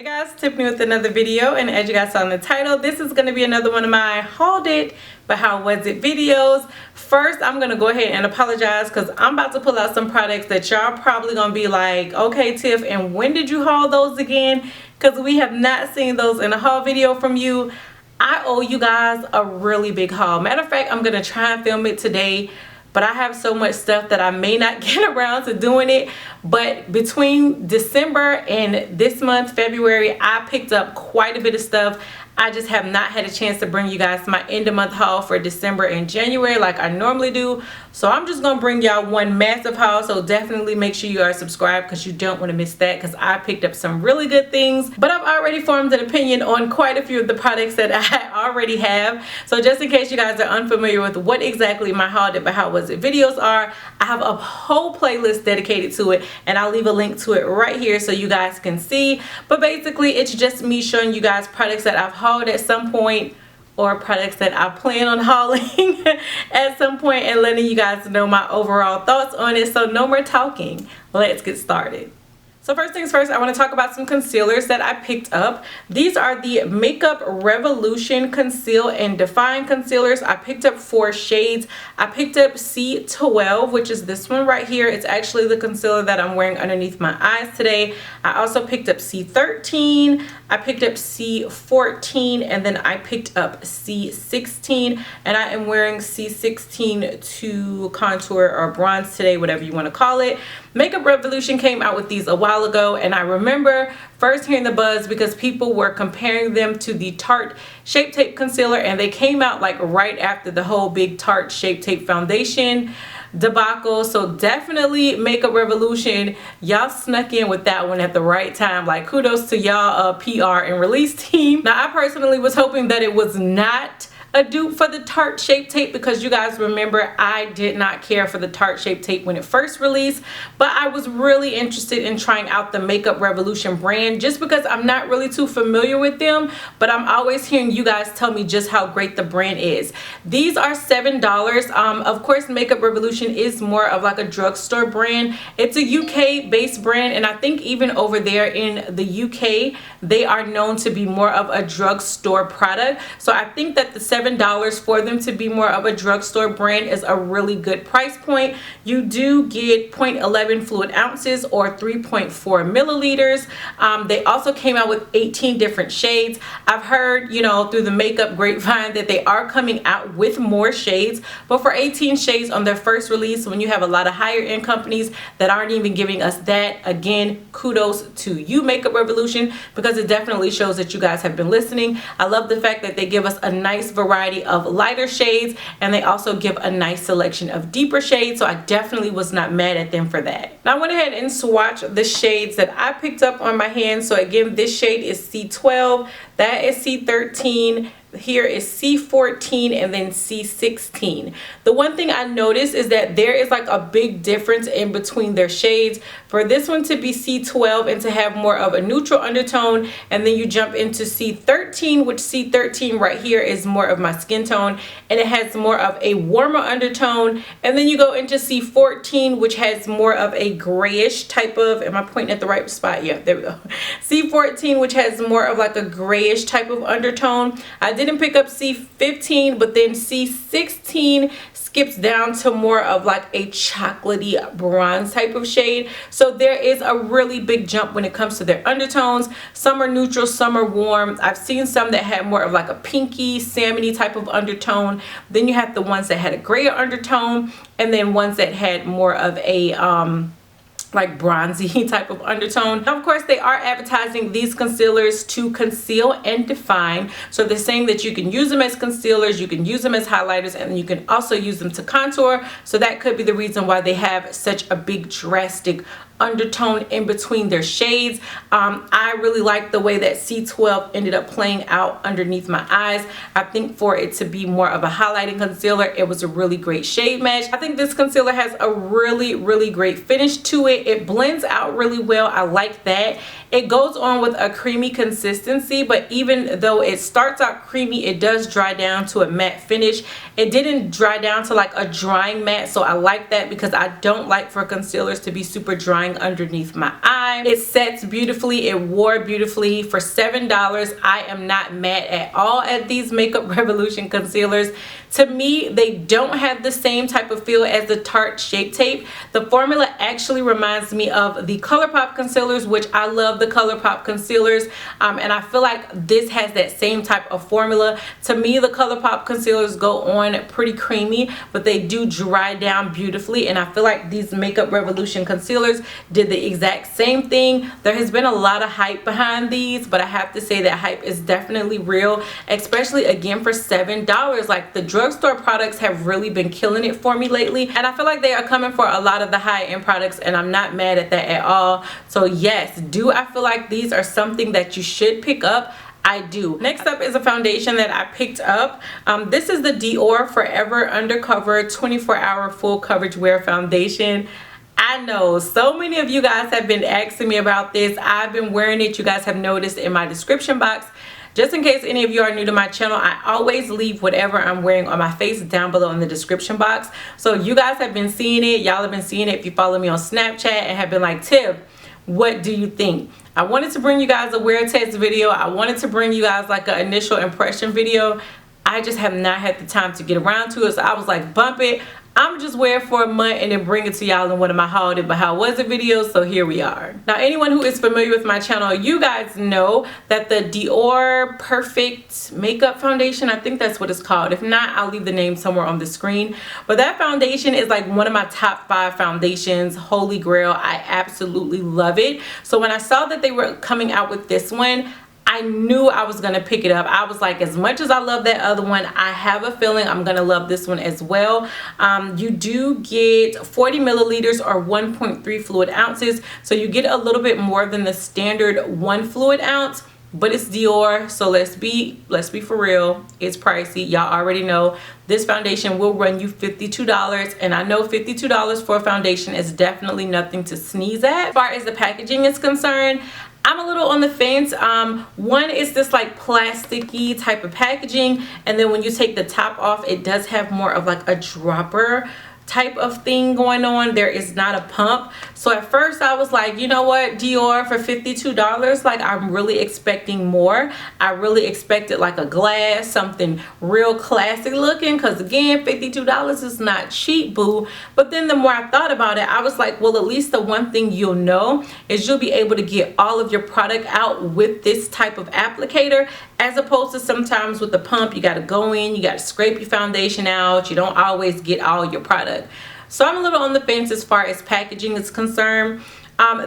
Hey guys, Tiffany with another video, and as you guys saw in the title, this is going to be another one of my hauled it but how was it videos. First, I'm going to go ahead and apologize because I'm about to pull out some products that y'all probably going to be like, okay Tiff, and when did you haul those again? Because we have not seen those in a haul video from you. I owe you guys a really big haul. Matter of fact, I'm going to try and film it today, but I have so much stuff that I may not get around to doing it. But between December and this month, February, I picked up quite a bit of stuff. I just have not had a chance to bring you guys my end of month haul for December and January like I normally do. So I'm just going to bring y'all one massive haul. So definitely make sure you are subscribed because you don't want to miss that, because I picked up some really good things. But I've already formed an opinion on quite a few of the products that I already have. So just in case you guys are unfamiliar with what exactly my haul it but how was it videos are, I have a whole playlist dedicated to it, and I'll leave a link to it right here so you guys can see. But basically it's just me showing you guys products that I've hauled at some point, or products that I plan on hauling at some point, and letting you guys know my overall thoughts on it. So no more talking, let's get started. So first things first, I want to talk about some concealers that I picked up. These are the Makeup Revolution Conceal and Define Concealers. I picked up 4 shades. I picked up C12, which is this one right here. It's actually the concealer that I'm wearing underneath my eyes today. I also picked up C13. I picked up C14, and then I picked up C16, and I am wearing C16 to contour or bronze today, whatever you want to call it. Makeup Revolution came out with these a while ago, and I remember first hearing the buzz because people were comparing them to the Tarte Shape Tape Concealer, and they came out like right after the whole big Tarte Shape Tape Foundation debacle. So definitely Makeup Revolution, y'all snuck in with that one at the right time. Like kudos to y'all PR and release team. Now I personally was hoping that it was not a dupe for the Tarte Shape Tape, because you guys remember I did not care for the Tarte Shape Tape when it first released, but I was really interested in trying out the Makeup Revolution brand just because I'm not really too familiar with them, but I'm always hearing you guys tell me just how great the brand is. These are $7. Of course Makeup Revolution is more of like a drugstore brand. It's a UK based brand, and I think even over there in the UK they are known to be more of a drugstore product. So I think that the $7 for them to be more of a drugstore brand is a really good price point. You do get 0.11 fluid ounces or 3.4 milliliters. They also came out with 18 different shades. I've heard, you know, through the makeup grapevine that they are coming out with more shades, but for 18 shades on their first release, when you have a lot of higher end companies that aren't even giving us that, again, kudos to you, Makeup Revolution, because it definitely shows that you guys have been listening. I love the fact that they give us a nice variety of lighter shades, and they also give a nice selection of deeper shades, so I definitely was not mad at them for that. Now I went ahead and swatched the shades that I picked up on my hand. So again, this shade is C12, that is C13, here is C14, and then C16. The one thing I noticed is that there is like a big difference in between their shades. For this one to be C12 and to have more of a neutral undertone, and then you jump into C13, which C13 right here is more of my skin tone and it has more of a warmer undertone, and then you go into C14, which has more of a grayish type of, am I pointing at the right spot? Yeah, there we go. C14, which has more of like a grayish type of undertone. I didn't pick up C15, but then C16 skips down to more of like a chocolatey bronze type of shade. So there is a really big jump when it comes to their undertones. Some are neutral, some are warm. I've seen some that had more of like a pinky, salmony type of undertone. Then you have the ones that had a grayer undertone, and then ones that had more of a like bronzy type of undertone. Now, of course, they are advertising these concealers to conceal and define. So they're saying that you can use them as concealers, you can use them as highlighters, and you can also use them to contour. So that could be the reason why they have such a big drastic undertone in between their shades. I really like the way that C12 ended up playing out underneath my eyes. I think for it to be more of a highlighting concealer, it was a really great shade match. I think this concealer has a really great finish to it. It blends out really well. I like that. It goes on with a creamy consistency, but even though it starts out creamy, it does dry down to a matte finish. It didn't dry down to like a drying matte, so I like that because I don't like for concealers to be super drying drying underneath my eye. It sets beautifully, it wore beautifully. For $7, I am not mad at all at these Makeup Revolution concealers. To me, they don't have the same type of feel as the Tarte Shape Tape. The formula actually reminds me of the ColourPop concealers, which I love the ColourPop concealers, and I feel like this has that same type of formula. To me, the ColourPop concealers go on pretty creamy, but they do dry down beautifully, and I feel like these Makeup Revolution concealers did the exact same thing. There has been a lot of hype behind these, but I have to say that hype is definitely real, especially again for $7. Like, the drugstore products have really been killing it for me lately, and I feel like they are coming for a lot of the high-end products, and I'm not mad at that at all. So yes, do I feel like these are something that you should pick up? I do. Next up is a foundation that I picked up. This is the Dior Forever Undercover 24-Hour Full Coverage Wear Foundation. I know so many of you guys have been asking me about this. I've been wearing it. You guys have noticed in my description box. Just in case any of you are new to my channel, I always leave whatever I'm wearing on my face down below in the description box. So you guys have been seeing it. Y'all have been seeing it if you follow me on Snapchat and have been like, Tiff, what do you think? I wanted to bring you guys a wear test video. I wanted to bring you guys like an initial impression video. I just have not had the time to get around to it. So I was like, bump it. I'm just wear it for a month and then bring it to y'all in one of my haul it but how was it videos. So here we are. Now, anyone who is familiar with my channel, you guys know that the Dior Perfect Makeup Foundation, I think that's what it's called. If not, I'll leave the name somewhere on the screen. But that foundation is like one of my top 5 foundations, holy grail. I absolutely love it. So when I saw that they were coming out with this one, I knew I was going to pick it up. I was like, as much as I love that other one, I have a feeling I'm going to love this one as well. You do get 40 milliliters or 1.3 fluid ounces. So you get a little bit more than the standard 1 fluid ounce. But it's Dior, so let's be for real. It's pricey. Y'all already know this foundation will run you $52, and I know $52 for a foundation is definitely nothing to sneeze at. As far as the packaging is concerned, I'm a little on the fence. One is this like plasticky type of packaging, and then when you take the top off, it does have more of like a dropper type of thing going on. There is not a pump. So at first I was like, you know what, Dior for $52, like I'm really expecting more. I really expected like a glass, something real classic looking, because again, $52 is not cheap, boo. But then the more I thought about it, I was like, well, at least the one thing you'll know is you'll be able to get all of your product out with this type of applicator, as opposed to sometimes with the pump, you got to go in, you got to scrape your foundation out. You don't always get all your product. So I'm a little on the fence as far as packaging is concerned.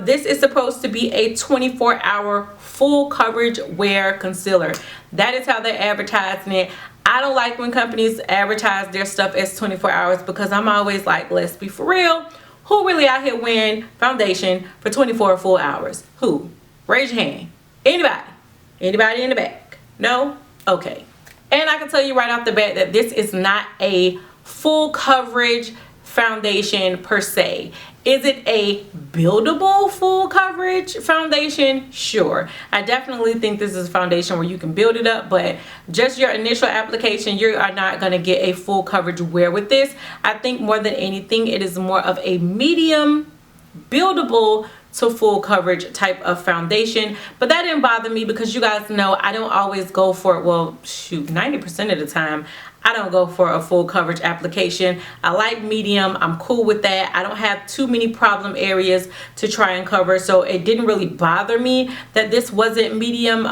This is supposed to be a 24-hour full coverage wear concealer. That is how they're advertising it. I don't like when companies advertise their stuff as 24 hours because I'm always like, let's be for real. Who really out here wearing foundation for 24 full hours? Who? Raise your hand. Anybody? Anybody in the back? No? Okay. And I can tell you right off the bat that this is not a full coverage foundation per se. Is it a buildable full coverage foundation? Sure. I definitely think this is a foundation where you can build it up, but just your initial application, you are not going to get a full coverage wear with this. I think more than anything, it is more of a medium buildable to full coverage type of foundation. But that didn't bother me because you guys know I don't always go for it. Well, shoot, 90% of the time I don't go for a full coverage application. I like medium. I'm cool with that. I don't have too many problem areas to try and cover, so it didn't really bother me that this wasn't medium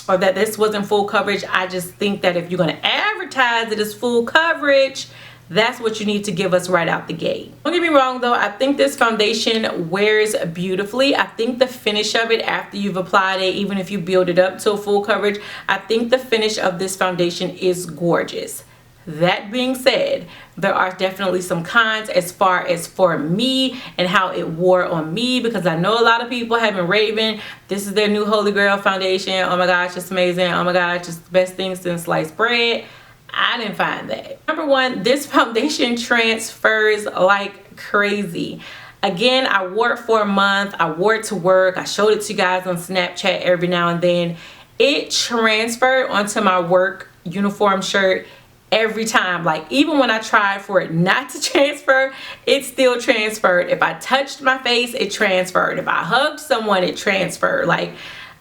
or that this wasn't full coverage. I just think that if you're going to advertise it as full coverage, that's what you need to give us right out the gate. Don't get me wrong though, I think this foundation wears beautifully. I think the finish of it after you've applied it, even if you build it up to a full coverage, I think the finish of this foundation is gorgeous. That being said, there are definitely some cons as far as for me and how it wore on me, because I know a lot of people have been raving, this is their new holy grail foundation. Oh my gosh, it's amazing. Oh my gosh, it's the best thing since sliced bread. I didn't find that. Number one, this foundation transfers like crazy. Again, I wore it for a month. I wore it to work. I showed it to you guys on Snapchat every now and then. It transferred onto my work uniform shirt every time. Like, even when I tried for it not to transfer, it still transferred. If I touched my face, it transferred. If I hugged someone, it transferred. Like,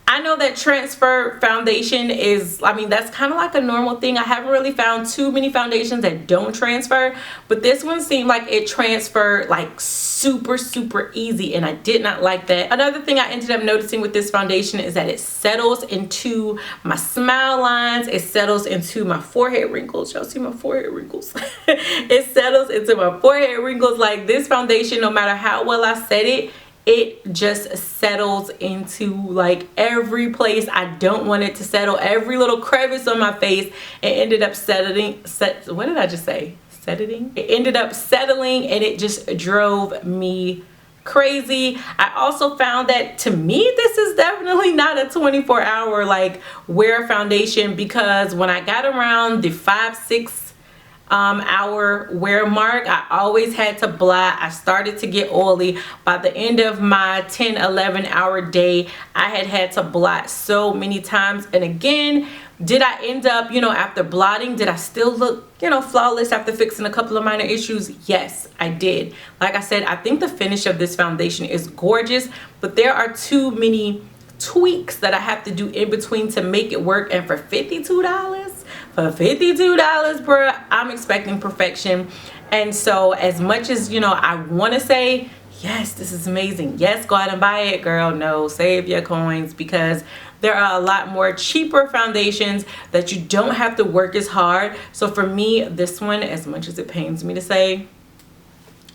I know that transfer foundation is, I mean, that's kind of like a normal thing. I haven't really found too many foundations that don't transfer, but this one seemed like it transferred like super easy, and I did not like that. Another thing I ended up noticing with this foundation is that it settles into my smile lines. It settles into my forehead wrinkles. Y'all see my forehead wrinkles? It settles into my forehead wrinkles. Like, this foundation, no matter how well I set it, it just settles into like every place I don't want it to settle. Every little crevice on my face, it ended up settling. What did I just say? Settling? It ended up settling, and it just drove me crazy. I also found that, to me, this is definitely not a 24-hour like wear foundation, because when I got around the 5-6 hour wear mark, I always had to blot. I started to get oily. By the end of my 10-11 hour day, I had to blot so many times. And again, did I end up, you know, after blotting, did I still look, you know, flawless after fixing a couple of minor issues? Yes, I did. Like I said, I think the finish of this foundation is gorgeous, but there are too many tweaks that I have to do in between to make it work. And for $52, bro, I'm expecting perfection. And so, as much as, you know, I want to say, yes, this is amazing, yes, go out and buy it, girl, no, save your coins, because there are a lot more cheaper foundations that you don't have to work as hard. So for me, this one, as much as it pains me to say,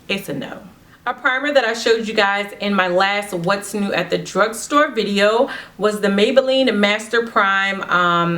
it's a no. A primer that I showed you guys in my last What's New at the Drugstore video was the Maybelline Master Prime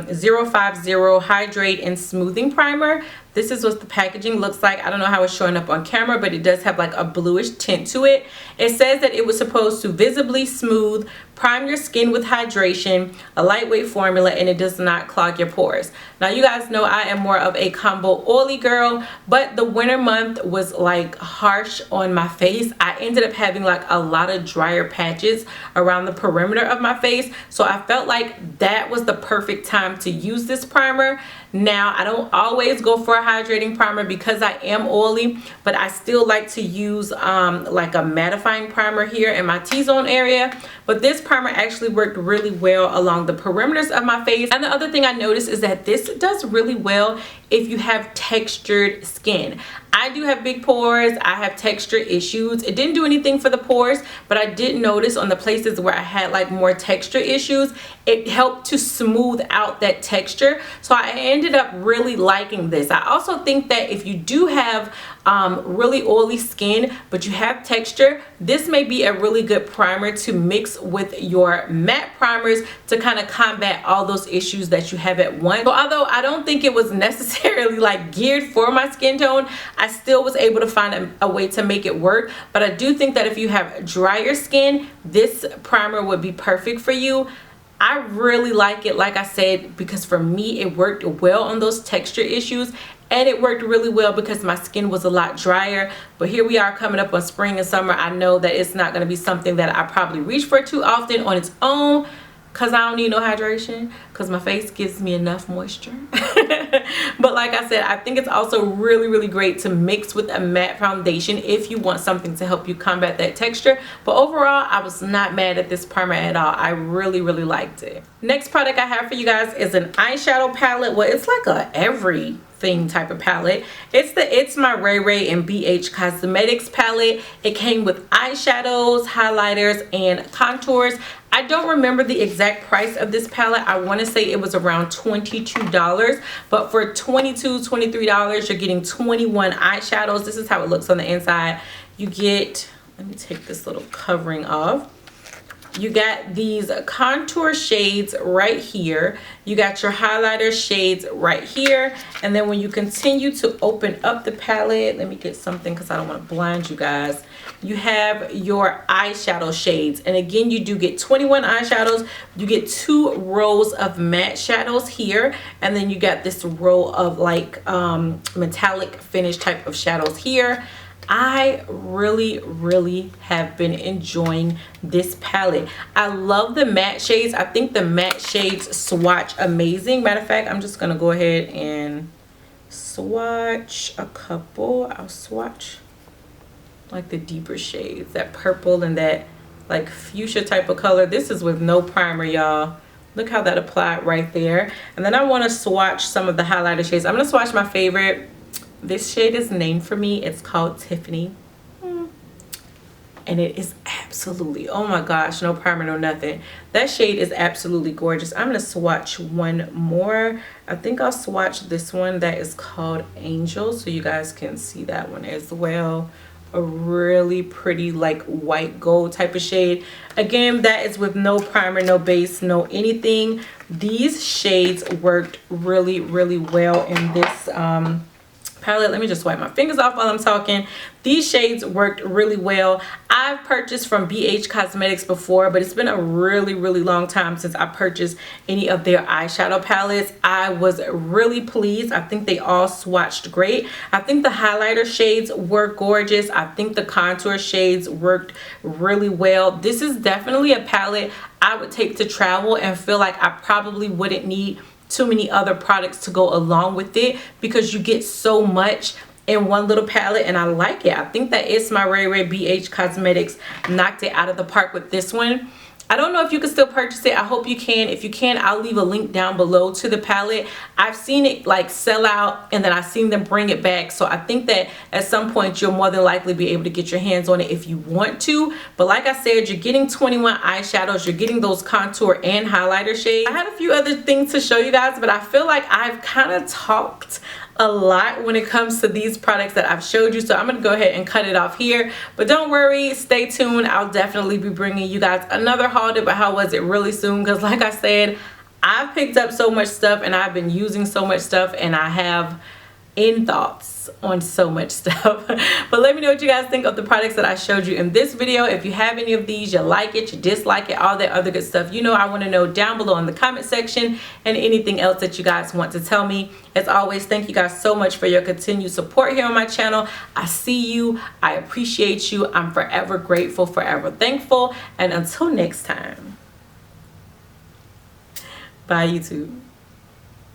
050 Hydrate and Smoothing Primer. This is what the packaging looks like. I don't know how it's showing up on camera, but it does have like a bluish tint to it. It says that it was supposed to visibly smooth, prime your skin with hydration, a lightweight formula, and it does not clog your pores. Now, you guys know I am more of a combo oily girl, but the winter month was like harsh on my face. I ended up having like a lot of drier patches around the perimeter of my face, so I felt like that was the perfect time to use this primer. Now, I don't always go for a hydrating primer because I am oily, but I still like to use like a mattifying primer here in my T-zone area. But this primer actually worked really well along the perimeters of my face. And the other thing I noticed is that this does really well if you have textured skin. I do have big pores. I have texture issues. It didn't do anything for the pores, but I did notice on the places where I had like more texture issues, it helped to smooth out that texture. So I ended up really liking this. I also think that if you do have really oily skin but you have texture, this may be a really good primer to mix with your matte primers to kind of combat all those issues that you have at once. So although I don't think it was necessarily like geared for my skin tone, I still was able to find a way to make it work. But I do think that if you have drier skin, this primer would be perfect for you. I really like it, like I said, because for me it worked well on those texture issues, and it worked really well because my skin was a lot drier. But here we are coming up on spring and summer. I know that it's not going to be something that I probably reach for too often on its own, because I don't need no hydration, because my face gives me enough moisture. But like I said, I think it's also really great to mix with a matte foundation if you want something to help you combat that texture. But overall, I was not mad at this primer at all. I really liked it. Next product I have for you guys is an eyeshadow palette. Well, it's like a everything type of palette. It's the It's My Ray Ray and BH Cosmetics palette. It came with eyeshadows, highlighters, and contours. I don't remember the exact price of this palette. I want to say it was around $22, but for $22, $23, you're getting 21 eyeshadows. This is how it looks on the inside. You get, let me take this little covering off. You got these contour shades right here. You got your highlighter shades right here. And then when you continue to open up the palette, let me get something because I don't want to blind you guys. You have your eyeshadow shades. And again, you do get 21 eyeshadows. You get 2 rows of matte shadows here. And then you got this row of like metallic finish type of shadows here. I really have been enjoying this palette. I love the matte shades. I think the matte shades swatch amazing. Matter of fact, I'm just gonna go ahead and swatch a couple. I'll swatch like the deeper shades, that purple and that like fuchsia type of color. This is with no primer, y'all. Look how that applied right there. And then I want to swatch some of the highlighter shades. I'm going to swatch my favorite. This shade is named for me. It's called Tiffany. And it is absolutely, oh my gosh, no primer, no nothing. That shade is absolutely gorgeous. I'm going to swatch one more. I think I'll swatch this one that is called Angel, so you guys can see that one as well. A really pretty like white gold type of shade. Again, that is with no primer, no base, no anything. These shades worked really, really well in this palette. Let me just wipe my fingers off while I'm talking. These shades worked really well. I've purchased from BH Cosmetics before, but it's been a really, really long time since I purchased any of their eyeshadow palettes. I was really pleased. I think they all swatched great. I think the highlighter shades were gorgeous. I think the contour shades worked really well. This is definitely a palette I would take to travel and feel like I probably wouldn't need too many other products to go along with it, because you get so much in one little palette, and I like it. I think that It's My Ray Ray BH Cosmetics knocked it out of the park with this one. I don't know if you can still purchase it. I hope you can. If you can, I'll leave a link down below to the palette. I've seen it like sell out, and then I've seen them bring it back. So I think that at some point you'll more than likely be able to get your hands on it if you want to. But like I said, you're getting 21 eyeshadows. You're getting those contour and highlighter shades. I had a few other things to show you guys, but I feel like I've kind of talked a lot when it comes to these products that I've showed you, so I'm gonna go ahead and cut it off here. But don't worry, stay tuned. I'll definitely be bringing you guys another haul but how was it really soon, because like I said, I've picked up so much stuff and I've been using so much stuff, and I have in thoughts on so much stuff. But let me know what you guys think of the products that I showed you in this video. If you have any of these, you like it, you dislike it, all that other good stuff, you know I want to know down below in the comment section, and anything else that you guys want to tell me. As always, thank you guys so much for your continued support here on my channel. I see you, I appreciate you, I'm forever grateful, forever thankful, and until next time, bye YouTube.